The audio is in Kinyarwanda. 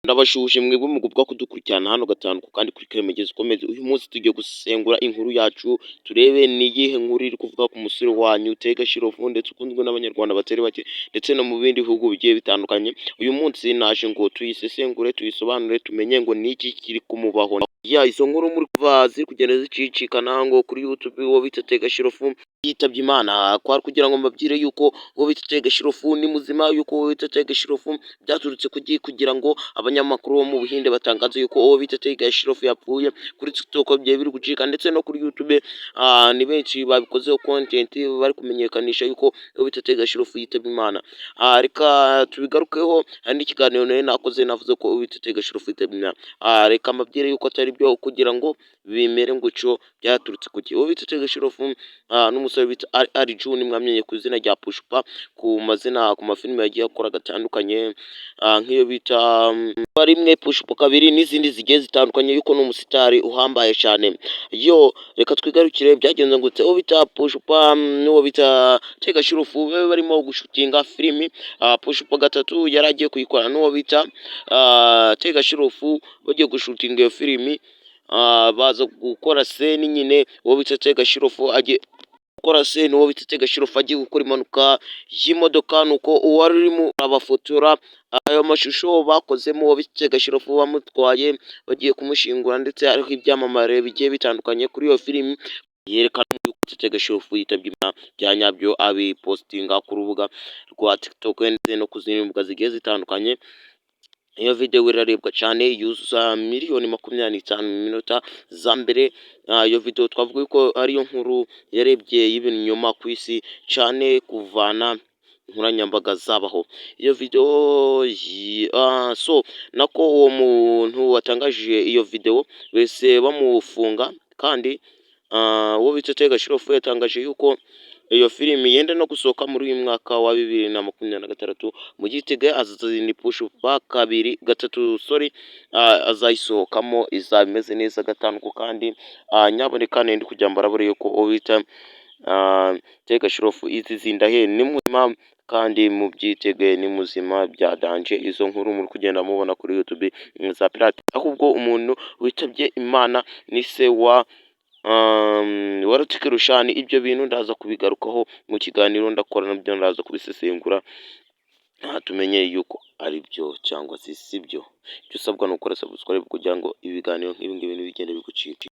Ndabashuje mwebwe mugubwa kudukurikirana hano gatanu kandi kuri Karemegezo ukomeze. Uyu munsi tugiye gusengura inkuru yacu, turebe ni iyihe nkuru iri kuvuga ku musore wanyu Tega Shirofu ndetse ukunzwe n'abanyarwanda batari bake ndetse no mu bindi bihugu bigiye bitandukanye. Uyu munsi naje ngo tuyisesengure, tuyisobanure, tumenye ngo ni iki kiri kumubaho. Izo nkuru muri kuva ziri kugenda zicicikana ngo kuri YouTube uwo bita Tega Shirofu yitabye Imana, kwari kugira ngo mbabwire yuko uwo bita Tega Shirofu ni muzima, yuko uwo bita Tega Shirofu byaturutse kugira ngo abanyamakuru bo mu Buhinde batangaza yuko uwo bita Tega Shirofu yapfuye. Kuri TikTok byagiye biri gucika ndetse no kuri YouTube ni benshi babikozeho content bari kumenyekanisha yuko uwo bita Tega Shirofu yitabye Imana. Reka tubigarukeho, hari n'ikiganiro nakoze navuze ko uwo bita Tega Shirofu yitabye Imana. Reka mbabwire yuko atari byo kugira ngo bimere nguco, byaturutse kuki uwo bita Tega Shirofu n'umusore bita Ali June mwamenye ku izina rya Pushupa ku mazina ku mafilime yagiye akora gatandukanye, nk'iyo bita rimwe Pushupa kabiri n'izindi zigiye zitandukanye, yuko ni umusitari uhambaye cyane. Reka twigarukire byagenze gute uwo bita Pushupa n'uwo bita Tega Shirofu barimo gushutinga filimi. Pushupa gatatu yari agiye kuyikora n'uwo bita Tega Shirofu bagiye gushutinga iyo filimi. Baza gukora seni nyine, uwo bita Tega Shirofu agiye gukora seni, uwo bita Tega Shirofu agiye gukora impanuka y'imodoka, nuko uwari urimo abafotora ayo mashusho bakozemo uwo bita Tega Shirofu bamutwaye bagiye kumushingura, ndetse hariho ibyamamare bigiye bitandukanye kuri iyo filimi yerekana yuko Tega Shirofu yitabye Imana bya nyabyo, abipostinga ku rubuga rwa TikTok ndetse no ku zindi mbuga zigiye zitandukanye. Iyo video irarebwa cyane, yuzuza miliyoni 25 mu minota za mbere. Iyo video twavuga ko ariyo nkuru yarebye y'ibinyoma ku isi cyane kuvana nkoranyambaga zabaho. Iyo video nako uwo muntu watangaje iyo video wese bamufunga, kandi uwo bita Tega Shirofu yatangaje yuko iyo filimi yenda no gusohoka muri uyu mwaka wa 2026. Mu gitege azazini Pushupa gatatu azayisohokamo, izaba imeze neza gatanu kandi nyaboneka ndi kujya mbarabure yuko uwo bita Tega Shirofu izizindahe ni muzima kandi mu byitege ni muzima bya danje. Izo nkuru muri kugenda mubona kuri YouTube za pirate, ahubwo umuntu witabye Imana ni se wa Rutike Rushani. Ibyo bintu ndaza kubigarukaho mu kiganiro ndakora, nabyo ndaza kubisesengura tumenye yuko ari byo cyangwa se si byo. Icyo usabwa ni ukora subscribe kugira ngo ibiganiro nk'ibi ngibi bigende bigucika.